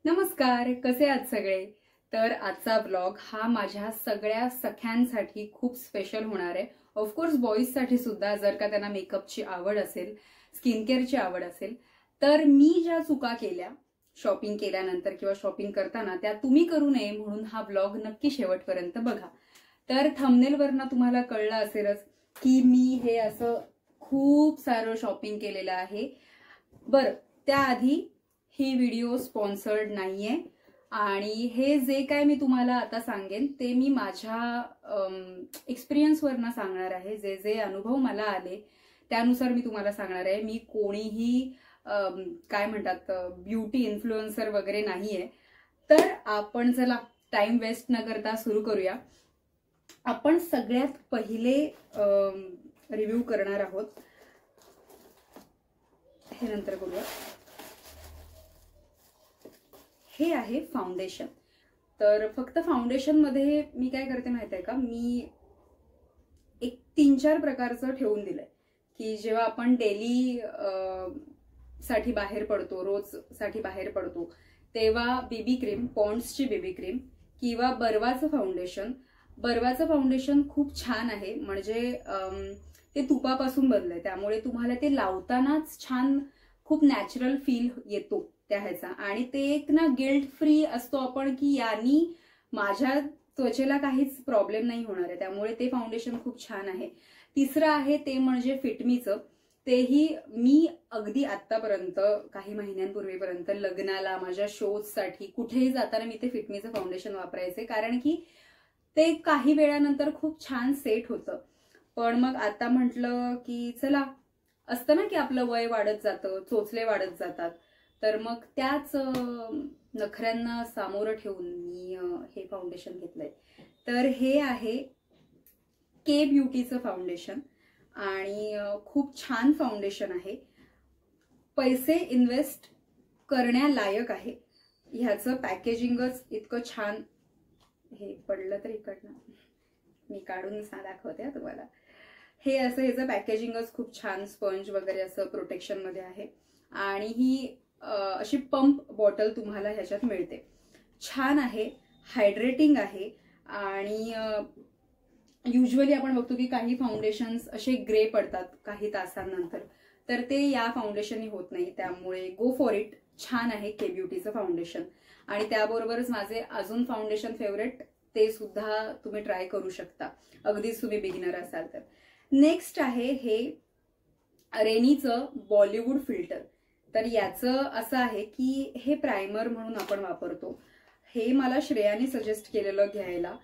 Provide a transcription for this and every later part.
नमस्कार, कसे आहात सगळे? तर आजचा ब्लॉग हा माझ्या सगळ्या सख्यांसाठी खूप स्पेशल होणार आहे. ऑफकोर्स बॉईजसाठी सुद्धा, जर का त्यांना मेकअपची आवड असेल, स्किन केअरची आवड असेल, तर मी ज्या चुका केल्या शॉपिंग केल्यानंतर किंवा शॉपिंग करताना त्या तुम्ही करू नये म्हणून हा ब्लॉग नक्की शेवटपर्यंत बघा. तर थंबनेलवरनं तुम्हाला कळलं असेलच की मी हे असं खूप सारं शॉपिंग केलेलं आहे. बरं, त्याआधी ही व्हिडिओ स्पॉन्सर्ड नाहीये आणि हे जे काय मी तुम्हाला आता सांगेन ते मी माझ्या एक्सपिरियन्सवरनं सांगणार आहे. जे जे अनुभव मला आले त्यानुसार मी तुम्हाला सांगणार आहे. मी कोणीही काय म्हणतात ब्युटी इन्फ्लुएन्सर वगैरे नाहीये. तर आपण चला टाइम वेस्ट न करता सुरू करूया. आपण सगळ्यात पहिले रिव्ह्यू करणार आहोत, हे नंतर करूया. हे आहे फाउंडेशन. तर फक्त फाउंडेशन मध्ये मी काय करते माहिती आहे का, मी एक 3-4 प्रकारचं ठेवून दिलंय की जेव्हा आपण डेली साठी बाहेर पडतो, रोज साठी बाहेर पडतो, तेव्हा बेबी क्रीम, पॉन्ड्सची बेबी क्रीम किंवा बर्वाचं फाउंडेशन. बर्वाचं फाउंडेशन खूप छान आहे, म्हणजे ते तुपापासून बनलंय, त्यामुळे तुम्हाला ते लावतानाच छान खूप नॅचरल फील येतो त्या ह्याचा. आणि ते एक ना गिल्ट फ्री असतो आपण की यानी माझ्या त्वचेला काहीच प्रॉब्लेम नाही होणार आहे, त्यामुळे ते फाउंडेशन खूप छान आहे. तिसरं आहे ते म्हणजे फिटमीचं. तेही मी अगदी आतापर्यंत काही महिन्यांपूर्वीपर्यंत लग्नाला, माझ्या शोजसाठी कुठेही जाताना मी ते फिटमीचं फाउंडेशन वापरायचे, कारण की ते काही वेळानंतर खूप छान सेट होतं. पण मग आता म्हटलं की चला, असतं ना की आपलं वय वाढत जातं, चोचले वाढत जातात, तर मग त्याच नखऱ्यांना सामोरं ठेवून मी हे फाउंडेशन घेतलंय. तर हे आहे के ब्युटीचं फाउंडेशन आणि खूप छान फाउंडेशन आहे. पैसे इन्व्हेस्ट करण्यालायक आहे. ह्याचं पॅकेजिंगच इतकं छान. हे पडलं तर इकडनं मी काढून दाखवते तुम्हाला. हे असं ह्याचं पॅकेजिंगच खूप छान, स्पंज वगैरे असं प्रोटेक्शन मध्ये आहे. आणि ही अशी पंप बॉटल तुम्हाला ह्याच्यात मिळते. छान आहे, हायड्रेटिंग आहे. आणि युजली आपण बघतो की काही फाउंडेशन्स असे ग्रे पडतात काही तासांनंतर, तर ते या फाउंडेशननी होत नाही. त्यामुळे गो फॉर इट. छान आहे के ब्युटीचं फाउंडेशन. आणि त्याबरोबरच माझे अजून फाउंडेशन फेवरेट, ते सुद्धा तुम्ही ट्राय करू शकता अगदीच तुम्ही बिगिनर असाल तर. नेक्स्ट आहे हे रेनीचं बॉलिवूड फिल्टर. तर याचं असं आहे की हे प्रायमर म्हणून आपण वापरतो. हे मला श्रेयाने सजेस्ट केलेलं घ्यायला,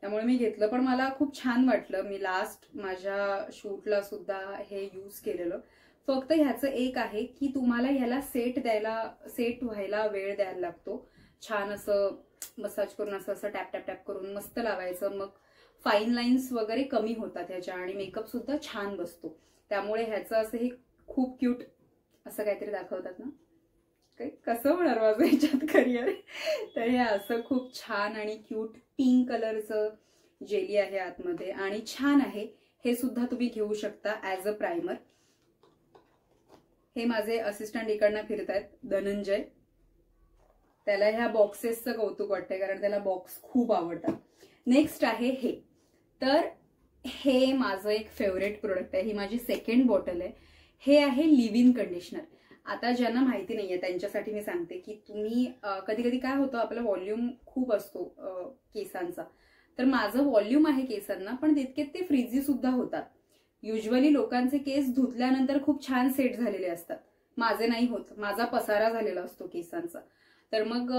त्यामुळे मी घेतलं. पण मला खूप छान वाटलं. मी लास्ट माझ्या शूटला सुद्धा हे यूज केलेलं. फक्त ह्याचं एक आहे की तुम्हाला ह्याला सेट व्हायला वेळ द्यायला लागतो. छान असं मसाज करून असं टॅप टॅप टॅप करून मस्त लावायचं. मग फाईन लाईन्स वगैरे कमी होतात ह्याच्या आणि मेकअप सुद्धा छान बसतो. त्यामुळे ह्याचं असं हे खूप क्यूट असं काहीतरी दाखवतात ना, काही कसं होणार माझं ह्याच्यात करिअर. तर हे असं खूप छान आणि क्यूट पिंक कलरचं जेली आहे आतमध्ये आणि छान आहे. हे सुद्धा तुम्ही घेऊ शकता ऍज अ प्रायमर. हे माझे असिस्टंट इकडनं फिरतायत, धनंजय. त्याला ह्या बॉक्सेसचं कौतुक वाटतंय, कारण त्याला बॉक्स खूप आवडतात. नेक्स्ट आहे हे. तर हे माझं एक फेवरेट प्रोडक्ट आहे. ही माझी सेकंड बॉटल आहे. हे आहे लिव्ह इन कंडिशनर. आता ज्यांना माहिती नाहीये त्यांच्यासाठी मी सांगते की तुम्ही कधी कधी काय होतं, आपला व्हॉल्यूम खूप असतो केसांचा. तर माझं व्हॉल्यूम आहे केसांना, पण तितकेच ते फ्रीझी सुद्धा होतात. युजली लोकांचे केस धुतल्यानंतर खूप छान सेट झालेले असतात, माझे नाही होत. माझा पसारा झालेला असतो केसांचा. तर मग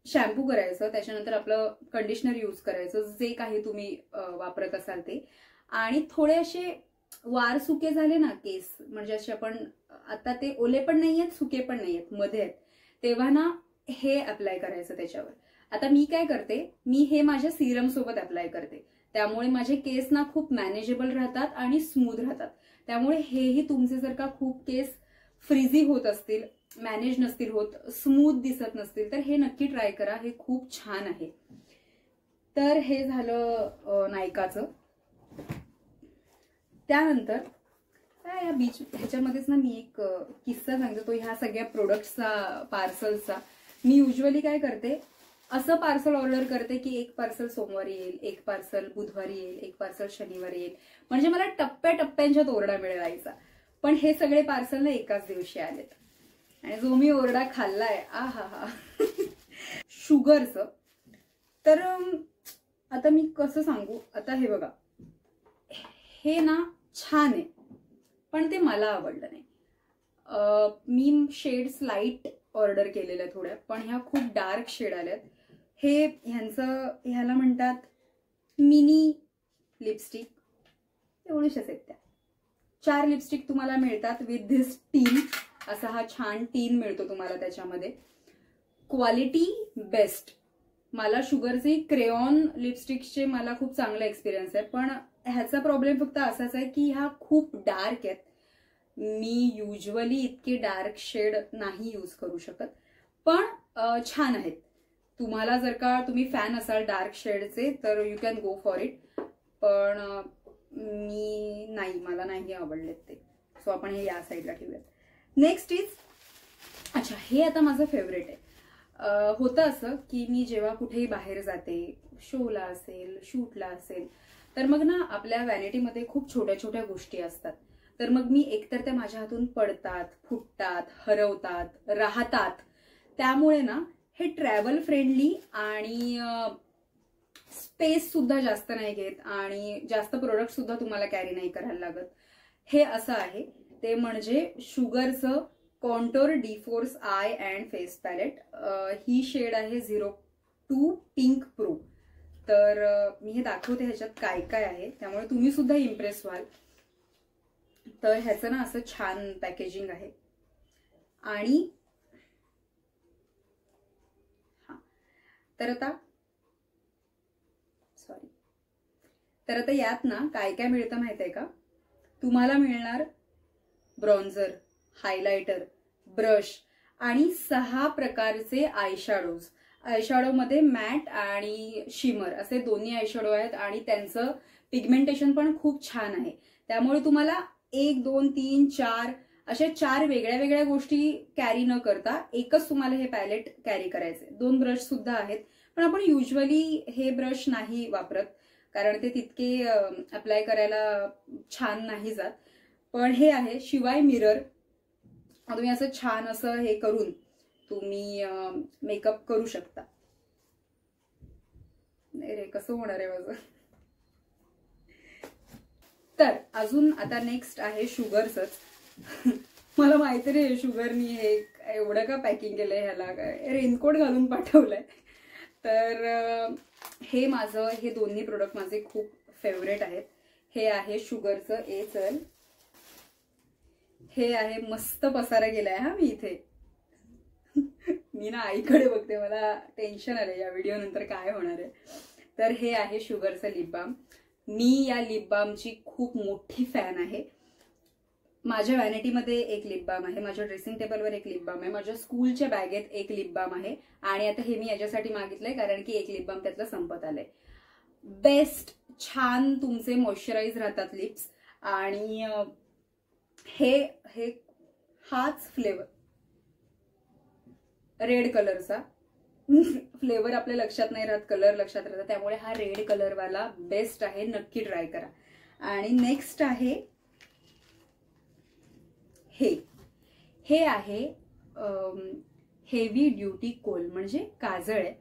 शॅम्पू करायचं, त्याच्यानंतर आपलं कंडिशनर यूज करायचं, जे काही तुम्ही वापरत असाल ते. आणि थोडे असे वार सुके झाले ना केस, म्हणजे असे आपण आता ते ओले पण नाहीयेत सुके पण नाहीयेत, मध्ये आहेत, तेव्हा ना हे अप्लाय करायचं त्याच्यावर. आता मी काय करते, मी हे माझ्या सिरम सोबत अप्लाय करते, त्यामुळे माझे केस ना खूप मॅनेजेबल राहतात आणि स्मूथ राहतात. त्यामुळे हेही तुमचे जर का खूप केस फ्रीझी होत असतील, मॅनेज नसतील होत, स्मूथ दिसत नसतील, तर हे नक्की ट्राय करा. हे खूप छान आहे. तर हे झालं नायकाचं. त्यानंतर या बीच ह्याच्यामध्येच ना मी एक किस्सा सांगते, तो ह्या सगळ्या प्रोडक्ट्सचा, पार्सलचा. मी युजली काय करते, असं पार्सल ऑर्डर करते की एक पार्सल सोमवारी येईल, एक पार्सल बुधवारी येईल, एक पार्सल शनिवारी येईल, म्हणजे मला टप्प्याटप्प्यांच्यात ओरडा मिळवायचा. पण हे सगळे पार्सल ना एकाच दिवशी आलेत आणि जो मी ओरडा खाल्लाय आहा. शुगरचं तर आता मी कसं सांगू, आता हे बघा, हे ना छान आहे पण ते मला आवडलं नाही. मी शेड्स लाईट ऑर्डर केलेल्या थोड्या, पण ह्या खूप डार्क शेड आल्यात. ह्याला म्हणतात मिनी लिपस्टिक, एवढीशाच आहेत त्या. 4 लिपस्टिक तुम्हाला मिळतात विथ धिस टीन. असा हा छान टीन मिळतो तुम्हाला त्याच्यामध्ये. Quality best. मला शुगरचे क्रेयॉन लिपस्टिक्सचे मला खूप चांगला एक्सपिरियन्स आहे, पण ह्याचा प्रॉब्लेम फक्त असाच आहे की ह्या खूप डार्क आहेत. मी युजली इतके डार्क शेड नाही यूज करू शकत, पण छान आहेत. तुम्हाला जर का तुम्ही फॅन असाल डार्क शेडचे तर you can go for it, पण मला नाही आवडलेत ते. सो आपण हे या साईडला ठेवूयात. नेक्स्ट इज, अच्छा हे आता माझं फेवरेट आहे. होतं असं की मी जेव्हा कुठेही बाहेर जाते, शोला असेल, शूटला असेल, तर मग ना आपल्या व्हॅनिटीमध्ये खूप छोट्या छोट्या गोष्टी असतात. तर मग मी एकतर त्या माझ्या हातून पडतात, फुटतात, हरवतात, राहतात. त्यामुळे ना हे ट्रॅव्हल फ्रेंडली आणि स्पेस सुद्धा जास्त नाही घेत आणि जास्त प्रोडक्ट सुद्धा तुम्हाला कॅरी नाही करायला लागत. हे असं आहे ते म्हणजे शुगरचं contour de force eye and face palette. ही शेड आहे 02 पिंक प्रो. तर मी हे दाखवते ह्याच्यात काय काय आहे, त्यामुळे तुम्ही सुद्धा इम्प्रेस व्हाल. तर ह्याचं ना असं छान पॅकेजिंग आहे. आणि तर आता यात ना काय काय मिळतं माहित आहे का? तुम्हाला मिळणार ब्रॉन्झर, हायलायटर, ब्रश आणि 6 प्रकारचे आयशॅडोज. आयशॅडो मध्ये मॅट आणि शिमर असे दोन्ही आयशॅडो आहेत आणि त्यांचं पिगमेंटेशन पण खूप छान आहे. त्यामुळे तुम्हाला 1, 2, 3, 4 अशा 4 वेगळ्या वेगळ्या गोष्टी कॅरी न करता एकच तुम्हाला हे पॅलेट कॅरी करायचे. 2 ब्रश सुद्धा आहेत, पण आपण युजली हे ब्रश नाही वापरत कारण ते तितके अप्लाय करायला छान नाही जात. पण हे आहे. शिवाय मिरर, तुम्ही असं छान असं हे करून तुम्ही मेकअप करू शकता. नाही रे, कसं होणार आहे माझं. तर अजून आता नेक्स्ट आहे शुगरचंच. मला माहिती नाही शुगरनी हे एवढं का पॅकिंग केलंय, ह्याला काय रेनकोट घालून पाठवलंय. तर हे दोन्ही प्रोडक्ट माझे खूप फेवरेट आहेत. हे आहे शुगरचं चल. हे आहे, मस्त पसारा गेलाय हा मी इथे. मी ना आईकडे बघते, मला टेन्शन आलंय या व्हिडिओ नंतर काय होणार आहे. तर हे आहे शुगरचं लिप बाम. मी या लिप बामची खूप मोठी फॅन आहे. माझ्या व्हॅनिटीमध्ये एक लिप बाम आहे, माझ्या ड्रेसिंग टेबलवर एक लिप बाम आहे, माझ्या स्कूलच्या बॅगेत एक लिप बाम आहे आणि आता हे मी याच्यासाठी मागितलंय कारण की एक लिप बाम त्यातलं संपत आलंय. बेस्ट, छान तुमचे मॉइश्चराइज राहतात लिप्स. आणि हे हाच फ्लेवर रेड कलरचा फ्लेवर आपल्या लक्षात नाही राहत, कलर लक्षात राहतात, त्यामुळे हा रेड कलरवाला बेस्ट आहे, नक्की ट्राय करा. आणि नेक्स्ट आहे हे आहे हेवी ड्युटी कोल, म्हणजे काजळ आहे.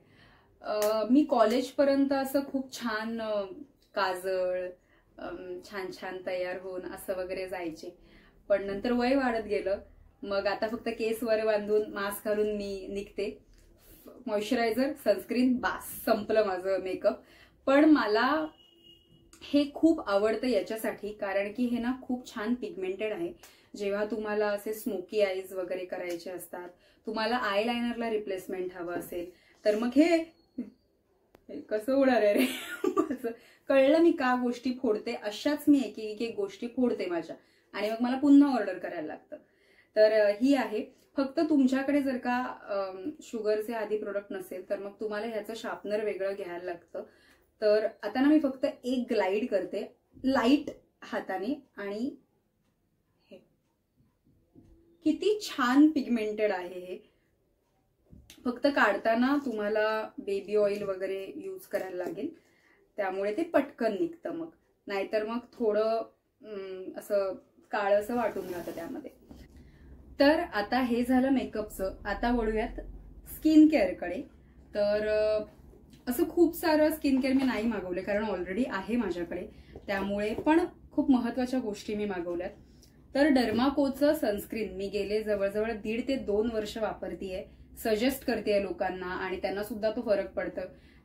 मी कॉलेजपर्यंत असं खूप छान काजळ छान छान तयार होऊन असं वगैरे जायचे, पण नंतर वय वाढत गेलं. मग आता फक्त केस वर बांधून मास्क घालून मी निघते. मॉइश्चरायझर, सनस्क्रीन, बास, संपलं माझं मेकअप. पण मला हे खूप आवडतं याच्यासाठी कारण की हे ना खूप छान पिगमेंटेड आहे. जेव्हा तुम्हाला असे स्मोकी आईज वगैरे करायचे असतात, तुम्हाला आय लायनरला रिप्लेसमेंट हवं असेल, तर मग हे कसं होणार आहे रे. कळलं मी का गोष्टी फोडते. अशाच मी एक गोष्टी फोडते माझ्या आणि मग मला पुन्हा ऑर्डर करायला लागतं. तर ही आहे. फक्त तुमच्याकडे जर का शुगरचे आधी प्रोडक्ट नसेल तर मग तुम्हाला ह्याचं शार्पनर वेगळं घ्यायला लागतं. तर आता ना मी फक्त एक ग्लाइड करते लाईट हाताने आणि किती छान पिगमेंटेड आहे हे. फक्त काढताना तुम्हाला बेबी ऑइल वगैरे यूज करायला लागेल, त्यामुळे ते पटकन निघतं. मग नाहीतर मग थोडं असं काळसं वाटून राहतं त्यामध्ये. तर आता हे झालं मेकअपचं. आता वळूयात स्किन केअरकडे. तर असं खूप सारं स्किन केअर मी नाही मागवले, कारण ऑलरेडी आहे माझ्याकडे, त्यामुळे पण खूप महत्वाच्या गोष्टी मी मागवल्यात. तर डर्माकोचं सनस्क्रीन मी गेले जवळजवळ 1.5 ते 2 वर्ष वापरतीये, सजेस्ट करतेय लोकांना, आणि त्यांना सुद्धा तो फरक पडतो.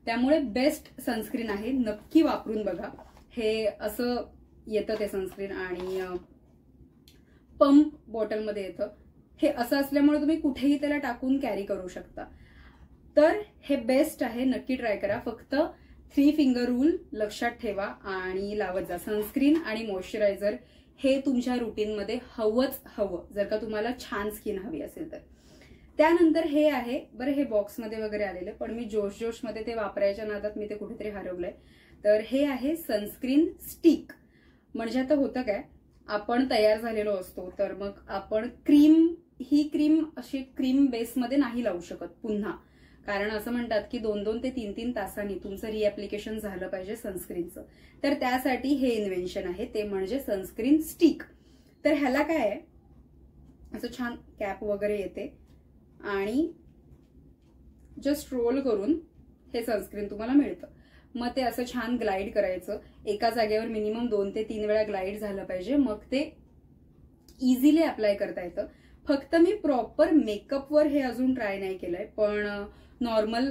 त्यामुळे बेस्ट सनस्क्रीन आहे, नक्की वापरून बघा. हे असं येतं ते सनस्क्रीन, आणि पंप बॉटलमध्ये येतं. हे असं असल्यामुळे तुम्ही कुठेही त्याला टाकून कॅरी करू शकता. तर हे बेस्ट आहे, नक्की ट्राय करा. फक्त 3 फिंगर रूल लक्षात ठेवा आणि लावत जा. सनस्क्रीन आणि मॉइश्चरायझर हे तुमच्या रुटीनमध्ये हवंच हवं, जर का तुम्हाला छान स्किन हवी असेल तर. त्यानंतर हे आहे बरं, हे बॉक्समध्ये वगैरे आलेलं, पण मी जोशमध्ये ते वापरायच्या नादात मी ते कुठेतरी हरवलंय. तर हे आहे सनस्क्रीन स्टिक. म्हणजे आता होतं काय, आपण तयार झालेलो असतो, तर मग आपण ही क्रीम अशी क्रीम बेसमध्ये नाही लावू शकत पुन्हा, कारण असं म्हणतात की 2-2 ते 3-3 तासांनी तुमचं रिऍप्लिकेशन झालं पाहिजे सनस्क्रीनचं. तर त्यासाठी हे इन्व्हेन्शन आहे, ते म्हणजे सनस्क्रीन स्टिक. तर ह्याला काय आहे, असं छान कॅप वगैरे येते आणि जस्ट रोल करून हे सनस्क्रीन तुम्हाला मिळतं. मग ते असं छान ग्लाइड करायचं, एका जागेवर मिनिमम 2 ते 3 वेळा ग्लाइड झालं पाहिजे, मग ते इझिली अप्लाय करता येतं. फक्त मी प्रॉपर मेकअपवर हे अजून ट्राय नाही केलंय, पण नॉर्मल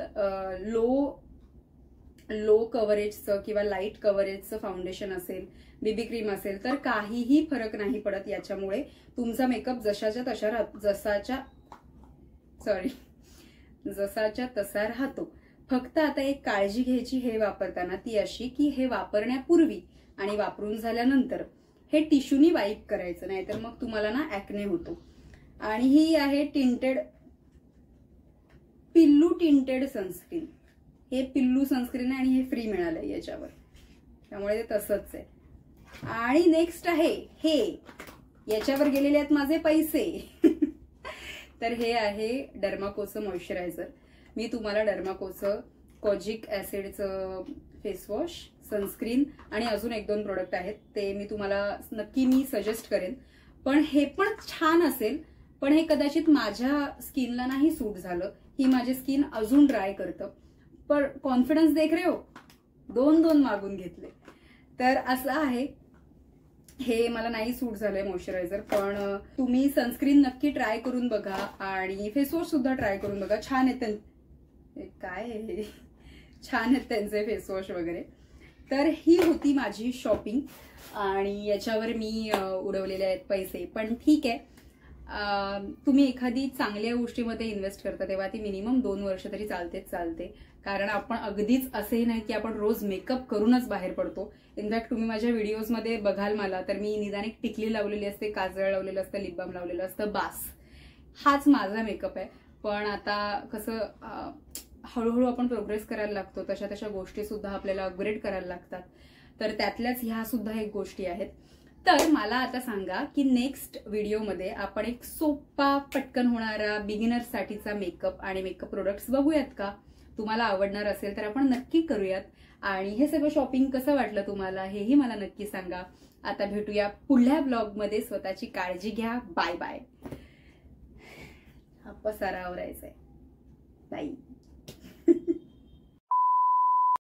लो कव्हरेजचं किंवा लाईट कव्हरेजचं फाउंडेशन असेल, बेबी क्रीम असेल, तर काहीही फरक नाही पडत याच्यामुळे. तुमचा मेकअप जसाच्या तसा राहतो. फक्त आता एक काळजी घ्यायची हे वापरताना, ती अशी की हे वापरण्यापूर्वी आणि वापरून झाल्यानंतर हे टिश्यूनी वाईप करायचं, नाहीतर मग तुम्हाला ना ऍक्ने होतो. आणि ही आहे पिल्लू टिंटेड सनस्क्रीन. हे पिल्लू सनस्क्रीन आहे आणि हे फ्री मिळालंय याच्यावर, त्यामुळे ते तसंच आहे. आणि नेक्स्ट आहे हे, याच्यावर गेलेले आहेत माझे पैसे. तर हे आहे डर्माकोचं मॉइश्चरायझर. मी तुम्हाला डर्माकोचं कॉजिक ऍसिडचं फेसवॉश, सनस्क्रीन आणि अजून 1-2 प्रोडक्ट आहेत, ते मी तुम्हाला नक्की सजेस्ट करेन. पण हे पण छान असेल, पण हे कदाचित माझ्या स्किनला नाही सूट झालं. ही माझी स्किन अजून ड्राय करतं. पण कॉन्फिडन्स देख रे हो, 2 मागून घेतले. तर असं आहे, हे मला नाही सूट झालंय मॉइश्चरायझर. पण तुम्ही सनस्क्रीन नक्की ट्राय करून बघा आणि फेसवॉश सुद्धा ट्राय करून बघा. छान आहेत काय छान आहेत त्यांचे फेसवॉश वगैरे. तर ही होती माझी शॉपिंग आणि याच्यावर मी उडवलेले आहेत पैसे. पण ठीक आहे, तुम्ही एखादी चांगल्या गोष्टीमध्ये इन्व्हेस्ट करता तेव्हा ती मिनिमम 2 वर्ष तरी चालते. कारण आपण अगदीच असेही नाही की आपण रोज मेकअप करूनच बाहेर पडतो. इनफॅक्ट तुम्ही माझ्या व्हिडिओजमध्ये बघाल मला, तर मी निदान एक टिकली लावलेली असते, काजळ लावलेलं असतं, लिप बाम लावलेलं असतं, बास. हाच माझा मेकअप आहे. पण आता कसं हळूहळू आपण प्रोग्रेस करायला लागतो, तशा गोष्टी सुद्धा आपल्याला अपग्रेड करायला लागतात. तर त्यातल्याच ह्या सुद्धा एक गोष्टी आहेत. तर मला आता सांगा की नेक्स्ट व्हिडिओमध्ये आपण एक सोपा पटकन होणारा बिगिनर्ससाठीचा मेकअप आणि मेकअप प्रोडक्ट्स बघूयात का? तुम्हाला आवडणार असेल तर आपण नक्की करूयात. आणि हे सगळं शॉपिंग कसं वाटलं तुम्हाला हेही मला नक्की सांगा. आता भेटूया पुढल्या ब्लॉगमध्ये. स्वतःची काळजी घ्या. Bye bye. हा पसारा आवरायचा आहे. बाय.